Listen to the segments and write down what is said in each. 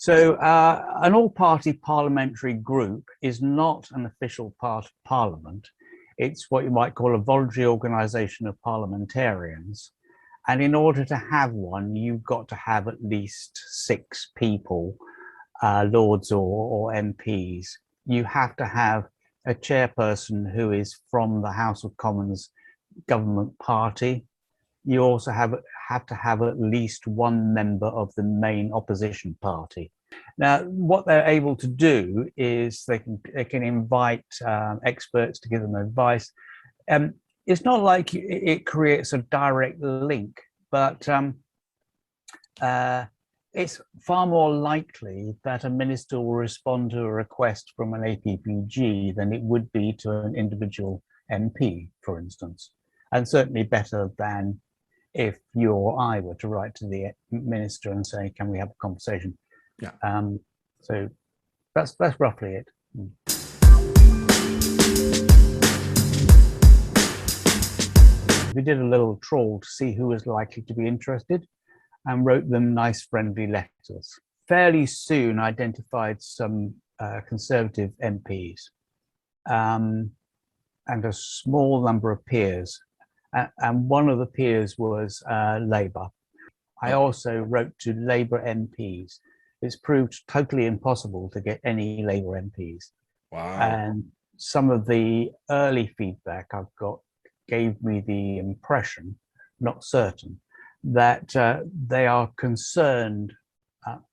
So an all-party parliamentary group is not an official part of Parliament. It's what you might call a voluntary organisation of parliamentarians. And in order to have one, you've got to have at least 6 people, Lords or MPs. You have to have a chairperson who is from the House of Commons government party. You also have to have at least 1 member of the main opposition party. Now, what they're able to do is they can invite experts to give them advice. It's not like it creates a direct link, but it's far more likely that a minister will respond to a request from an APPG than it would be to an individual MP, for instance, and certainly better than if you or I were to write to the minister and say, can we have a conversation? Yeah. So that's roughly it. We did a little trawl to see who was likely to be interested and wrote them nice, friendly letters. Fairly soon identified some Conservative MPs and a small number of peers. And one of the peers was Labour. I also wrote to Labour MPs. It's proved totally impossible to get any Labour MPs. Wow. And some of the early feedback I've got gave me the impression, not certain, that they are concerned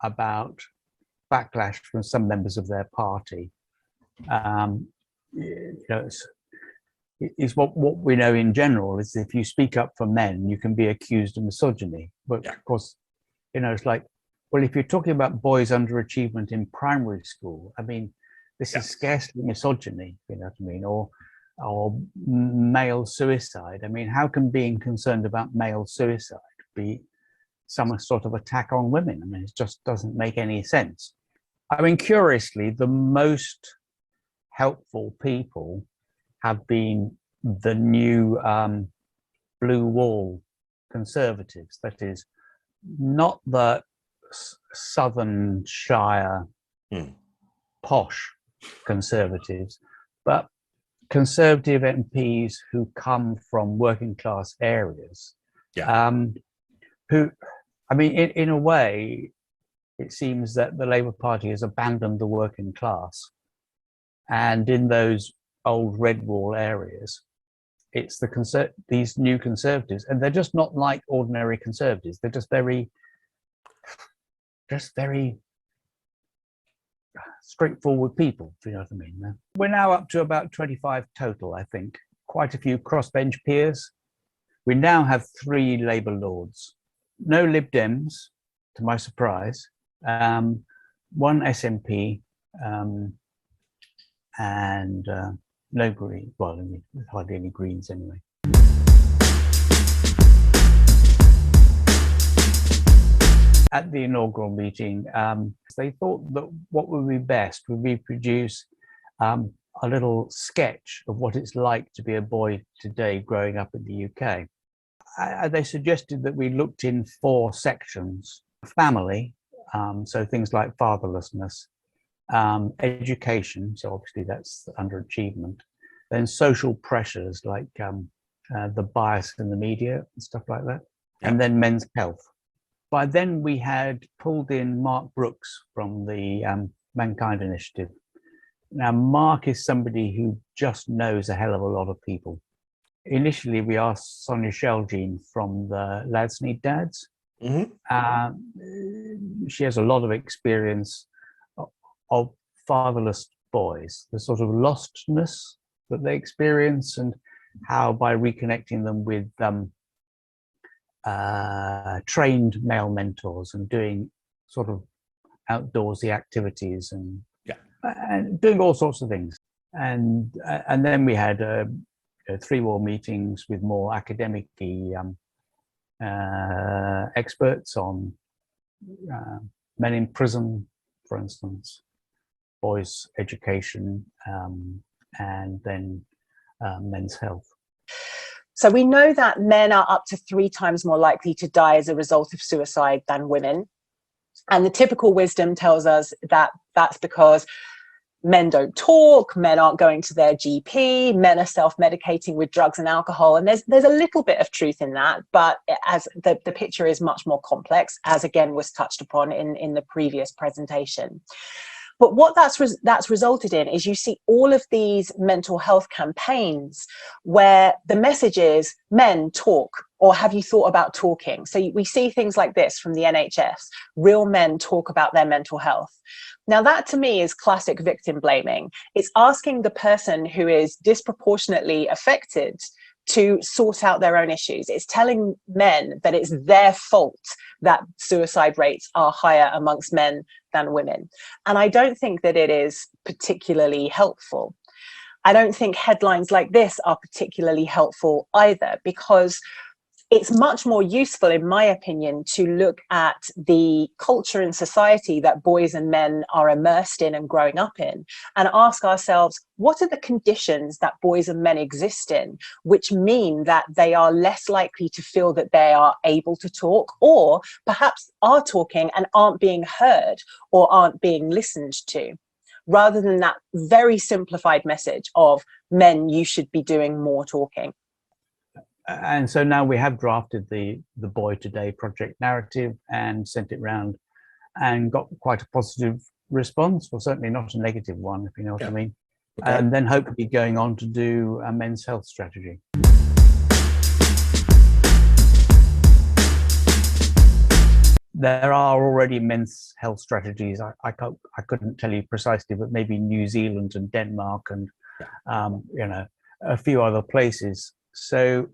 about backlash from some members of their party. Is what we know in general is if you speak up for men, you can be accused of misogyny. But of course, it's like, well, if you're talking about boys' underachievement in primary school, I mean, this is scarcely misogyny, you know what I mean, or male suicide. I mean, how can being concerned about male suicide be some sort of attack on women? I mean, it just doesn't make any sense. I mean, curiously, the most helpful people have been the new blue wall Conservatives, that is, not the Southern Shire posh Conservatives, but Conservative MPs who come from working class areas. Who, I mean, in a way, it seems that the Labour Party has abandoned the working class, and in those old red wall areas, it's these new Conservatives, and they're just not like ordinary Conservatives. They're just very straightforward people, if you know what I mean. We're now up to about 25 total, I think. Quite a few crossbench peers. We now have 3 Labour Lords. No Lib Dems, to my surprise. 1 SNP, and no Green. Well, I mean, hardly any Greens anyway. At the inaugural meeting, they thought that what would be best would be produce a little sketch of what it's like to be a boy today growing up in the UK. They suggested that we looked in 4 sections: family, so things like fatherlessness, education, so obviously that's underachievement, then social pressures like the bias in the media and stuff like that, and then men's health. By then we had pulled in Mark Brooks from the Mankind Initiative. Now, Mark is somebody who just knows a hell of a lot of people. Initially, we asked Sonia Shelgene from the Lads Need Dads. She has a lot of experience of fatherless boys, the sort of lostness that they experience, and how by reconnecting them with trained male mentors and doing sort of outdoorsy activities and doing all sorts of things. And then we had 3 more meetings with more academic experts on men in prison, for instance, boys' education, and then men's health. So we know that men are up to 3 times more likely to die as a result of suicide than women. And the typical wisdom tells us that that's because men don't talk, men aren't going to their GP, men are self-medicating with drugs and alcohol. And there's a little bit of truth in that, but as the picture is much more complex, as again was touched upon in the previous presentation. But what that's resulted in is you see all of these mental health campaigns where the message is men talk, or have you thought about talking? So we see things like this from the NHS, real men talk about their mental health. Now that to me is classic victim blaming. It's asking the person who is disproportionately affected to sort out their own issues. It's telling men that it's their fault that suicide rates are higher amongst men than women. And I don't think that it is particularly helpful. I don't think headlines like this are particularly helpful either, because it's much more useful, in my opinion, to look at the culture and society that boys and men are immersed in and growing up in, and ask ourselves, what are the conditions that boys and men exist in, which mean that they are less likely to feel that they are able to talk, or perhaps are talking and aren't being heard or aren't being listened to, rather than that very simplified message of men, you should be doing more talking. And so now we have drafted the Boy Today project narrative and sent it round and got quite a positive response, well, certainly not a negative one, if you know what I mean. Okay. And then hopefully going on to do a men's health strategy. There are already men's health strategies. I couldn't tell you precisely, but maybe New Zealand and Denmark and you know, a few other places. So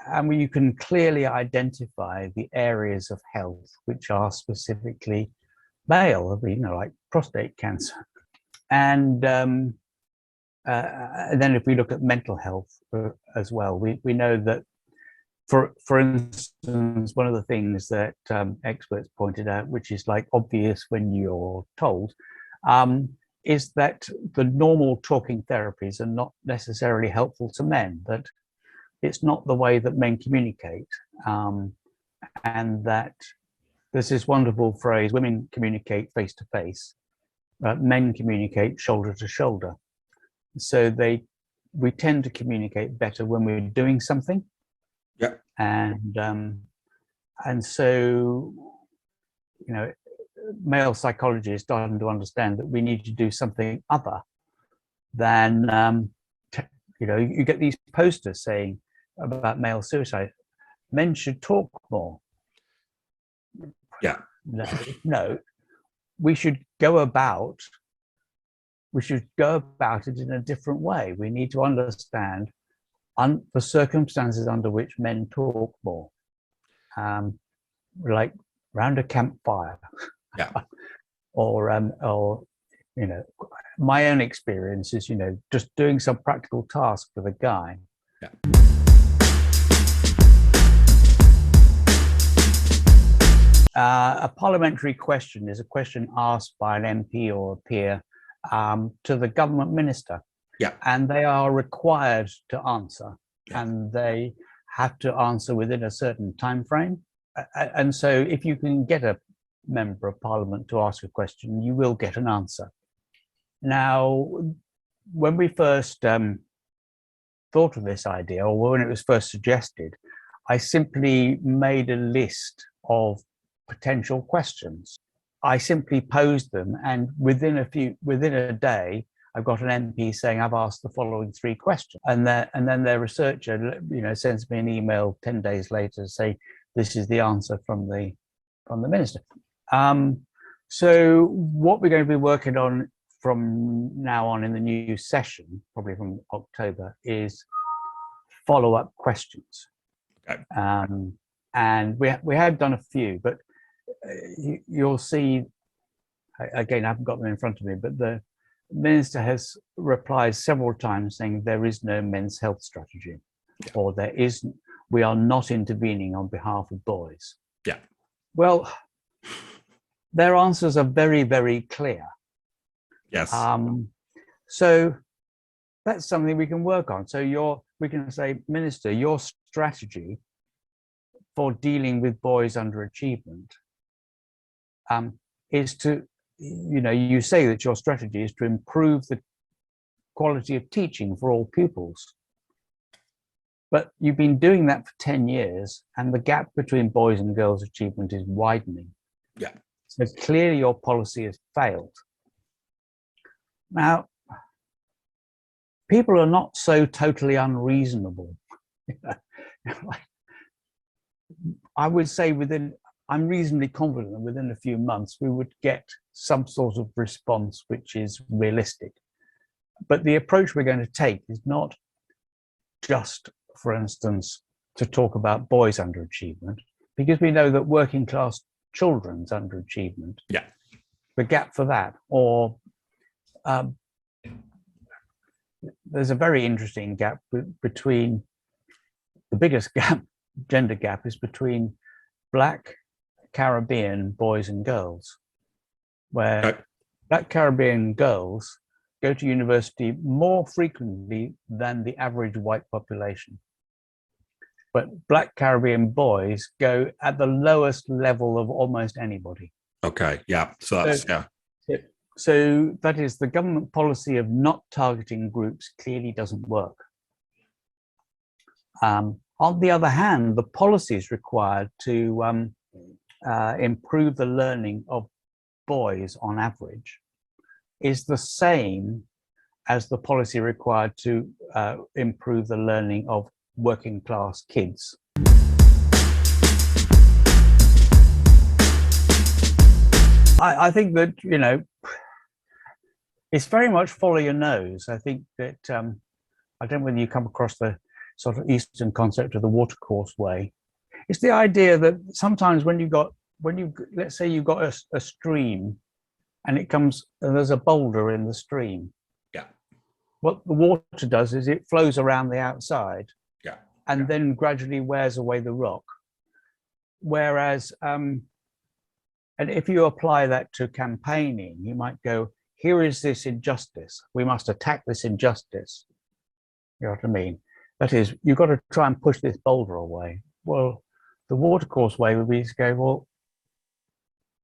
and you can clearly identify the areas of health which are specifically male, you know, like prostate cancer. And then if we look at mental health as well, we know that, for instance, one of the things that experts pointed out, which is like obvious when you're told, is that the normal talking therapies are not necessarily helpful to men, that it's not the way that men communicate, and that there's this wonderful phrase, women communicate face to face, men communicate shoulder to shoulder. So we tend to communicate better when we're doing something. Yeah. And so, you know, male psychology is starting to understand that we need to do something other than, you know, you get these posters saying about male suicide. Men should talk more. Yeah. No, we should go about it in a different way. We need to understand the circumstances under which men talk more, like round a campfire. Yeah. or you know, my own experience is, you know, just doing some practical task with a guy. Yeah. A parliamentary question is a question asked by an MP or a peer to the government minister. Yeah. And they are required to answer, and they have to answer within a certain time frame. And so if you can get a member of parliament to ask a question, you will get an answer. Now, when we first thought of this idea, or when it was first suggested, I simply made a list of potential questions. I simply posed them, and within a day, I've got an MP saying I've asked the following 3 questions, and then their researcher, you know, sends me an email 10 days later to say this is the answer from the minister. So what we're going to be working on from now on in the new session, probably from October, is follow-up questions. Okay. And we have done a few, but you'll see, again, I haven't got them in front of me, but the minister has replied several times saying there is no men's health strategy, or we are not intervening on behalf of boys. Yeah. Well, their answers are very, very clear. Yes. So that's something we can work on. So we can say, Minister, your strategy for dealing with boys' underachievement is to, you say that your strategy is to improve the quality of teaching for all pupils. But you've been doing that for 10 years, and the gap between boys and girls' achievement is widening. Yeah. So clearly your policy has failed. Now, people are not so totally unreasonable. I would say I'm reasonably confident that within a few months we would get some sort of response which is realistic. But the approach we're going to take is not just, for instance, to talk about boys' underachievement, because we know that working class children's underachievement, yeah, the gap for that, or there's a very interesting gap between, the biggest gap, gender gap, is between Black Caribbean boys and girls, where Black Caribbean girls go to university more frequently than the average white population. But Black Caribbean boys go at the lowest level of almost anybody. Okay, yeah, so that's, So that is, the government policy of not targeting groups clearly doesn't work. On the other hand, the policies required to improve the learning of boys on average is the same as the policy required to improve the learning of working class kids. I think that, it's very much follow your nose. I think that, I don't know whether you come across the sort of Eastern concept of the watercourse way. It's the idea that sometimes let's say you've got a stream and it comes, and there's a boulder in the stream. Yeah. What the water does is it flows around the outside. Yeah. And then gradually wears away the rock. Whereas, and if you apply that to campaigning, you might go, here is this injustice. We must attack this injustice. You know what I mean? That is, you've got to try and push this boulder away. Well, the watercourse way would be to go, well,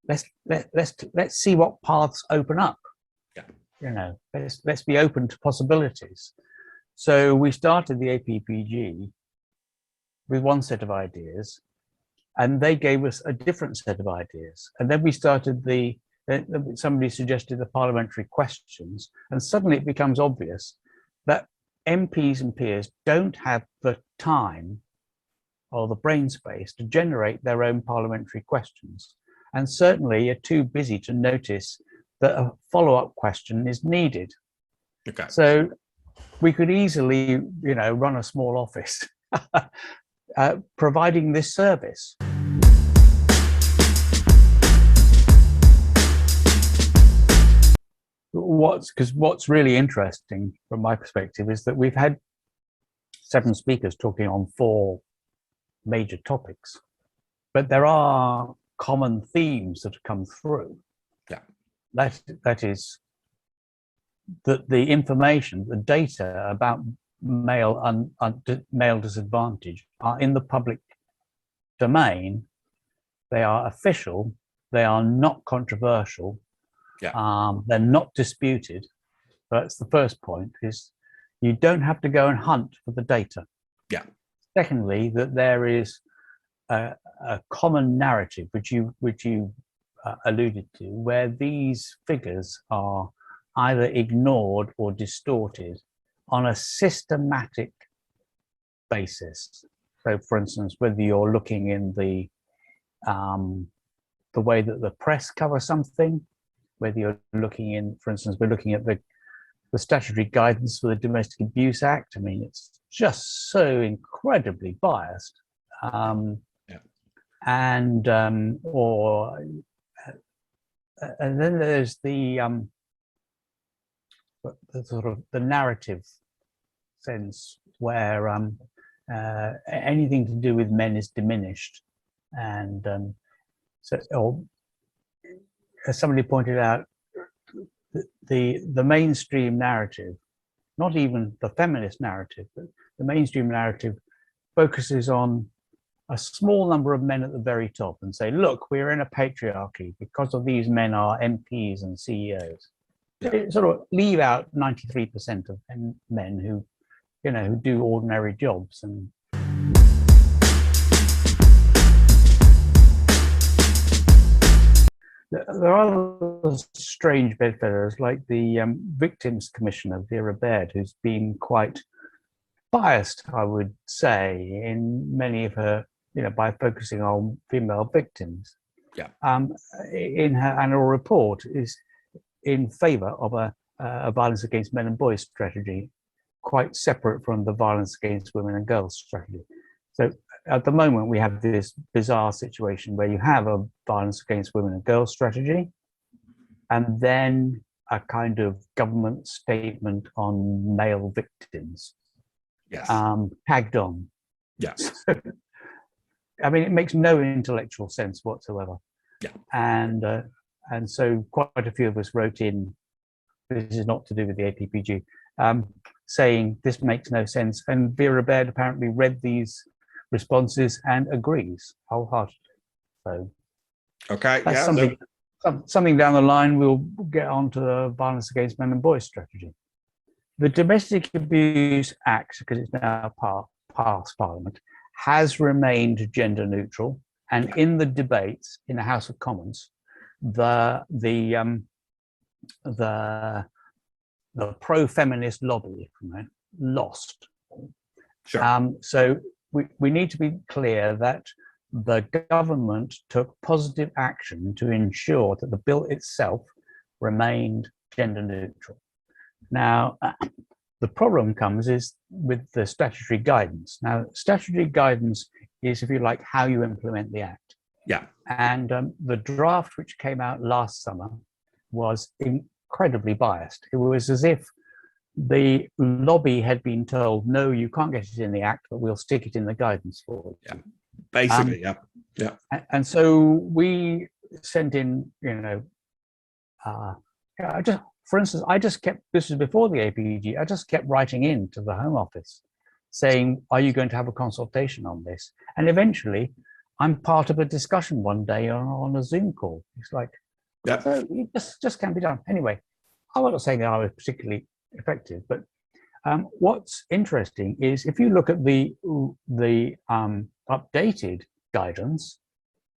let's see what paths open up. Yeah. Let's be open to possibilities. So we started the APPG with one set of ideas, and they gave us a different set of ideas. And then we started somebody suggested the parliamentary questions, and suddenly it becomes obvious that MPs and peers don't have the time or the brain space to generate their own parliamentary questions, and certainly are too busy to notice that a follow-up question is needed. Okay. So we could easily, run a small office providing this service. What's really interesting from my perspective is that we've had 7 speakers talking on 4 major topics, but there are common themes that have come through. Yeah. That is that the information, the data about male disadvantage are in the public domain. They are official. They are not controversial. Yeah. They're not disputed. That's the first point, is you don't have to go and hunt for the data. Yeah. Secondly, that there is a common narrative, which you alluded to, where these figures are either ignored or distorted on a systematic basis. So, for instance, whether you're looking in the way that the press cover something, whether you're looking in, for instance, we're looking at the statutory guidance for the Domestic Abuse Act. I mean, it's just so incredibly biased. And then there's the sort of the narrative sense where anything to do with men is diminished, and or as somebody pointed out, the mainstream narrative, not even the feminist narrative, but the mainstream narrative focuses on a small number of men at the very top and say, look, we're in a patriarchy because of these men are MPs and CEOs. Yeah. Sort of leave out 93% of men who, who do ordinary jobs. And there are other strange bedfellows, like the Victims Commissioner, Vera Baird, who's been quite biased, I would say, in many of her, by focusing on female victims. Yeah. In her annual report is in favour of a violence against men and boys strategy, quite separate from the violence against women and girls strategy. So at the moment, we have this bizarre situation where you have a violence against women and girls strategy, and then a kind of government statement on male victims. Yes. Tagged on. Yes. I mean, it makes no intellectual sense whatsoever. Yeah. And so quite a few of us wrote in, this is not to do with the APPG, saying this makes no sense. And Vera Baird apparently read these responses and agrees wholeheartedly. So okay, that's yeah, something down the line we'll get onto the violence against men and boys strategy. The Domestic Abuse Act, because it's now past Parliament, has remained gender neutral, and in the debates in the House of Commons, the pro-feminist lobby lost. sure. So we need to be clear that the government took positive action to ensure that the bill itself remained gender neutral. Now, the problem comes is with the statutory guidance. Now, statutory guidance is, if you like, how you implement the act. Yeah. And the draft which came out last summer was incredibly biased. It was as if the lobby had been told, no, you can't get it in the act, but we'll stick it in the guidance for you. Yeah. Basically, yeah. And so we sent in, for instance, this was before the APPG, I just kept writing in to the Home Office saying, are you going to have a consultation on this? And eventually I'm part of a discussion one day on a Zoom call. It's like, so it just can't be done. Anyway, I'm not saying that I was particularly effective, but what's interesting is if you look at the updated guidance,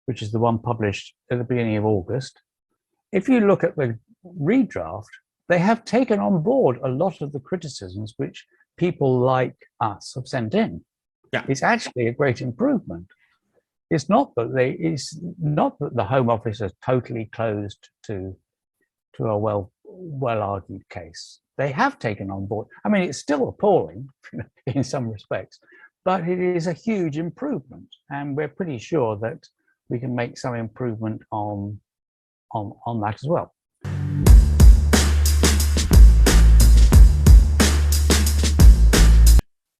which is the one published at the beginning of August, if you look at the redraft, they have taken on board a lot of the criticisms which people like us have sent in. Yeah. It's actually a great improvement. It's not that the Home Office is totally closed to a well argued case. They have taken on board. I mean, it's still appalling in some respects, but it is a huge improvement, and we're pretty sure that we can make some improvement on that as well.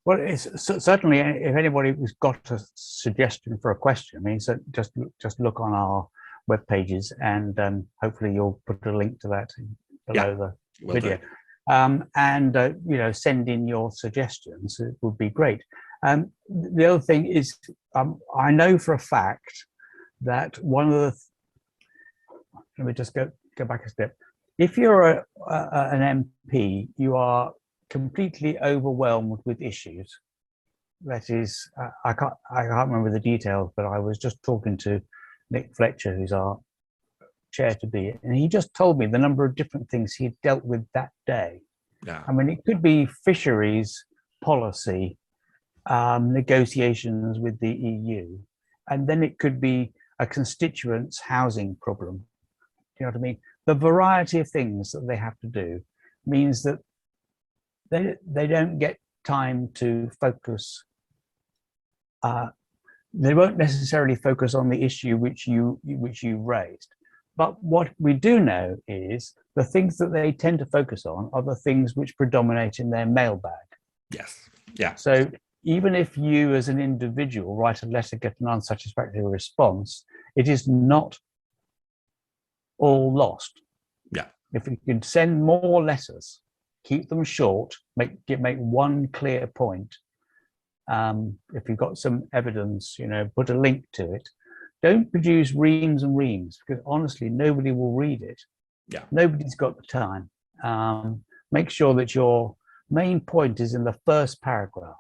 Well, it's certainly, if anybody's got a suggestion for a question, I mean, so just look on our web pages, and hopefully you'll put a link to that below the video. Send in your suggestions. It would be great. The other thing is, I know for a fact that one of the, let me just go back a step. If you're an MP, you are completely overwhelmed with issues. That is, I can't remember the details, but I was just talking to Nick Fletcher, who's our chair-to-be, and he just told me the number of different things he'd dealt with that day. Yeah. I mean, it could be fisheries policy, negotiations with the EU, and then it could be a constituent's housing problem. You know what I mean? The variety of things that they have to do means that they don't get time to focus. They won't necessarily focus on the issue which you raised. But what we do know is the things that they tend to focus on are the things which predominate in their mailbag. Yes. Yeah. So even if you as an individual write a letter, get an unsatisfactory response, it is not all lost. Yeah. If we could send more letters, keep them short, make one clear point, If you've got some evidence, put a link to it. Don't produce reams and reams, because honestly, nobody will read it. Yeah. Nobody's got the time. Make sure that your main point is in the first paragraph.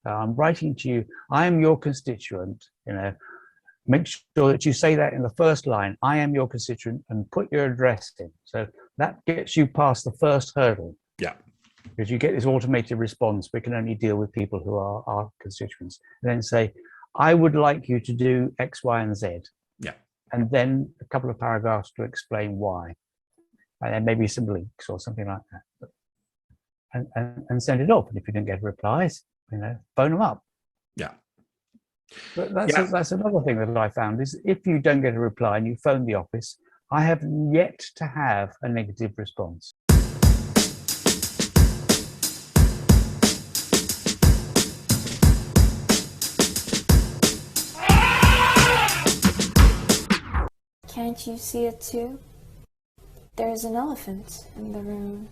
I'm writing to you, I am your constituent, make sure that you say that in the first line, I am your constituent, and put your address in. So that gets you past the first hurdle. Yeah. Because you get this automated response, we can only deal with people who are our constituents. And then say, I would like you to do X, Y, and Z. Yeah. And then a couple of paragraphs to explain why. And then maybe some links or something like that. And send it off. And if you don't get replies, phone them up. Yeah. But that's another thing that I found is if you don't get a reply and you phone the office, I have yet to have a negative response. Can't you see it too? There's an elephant in the room.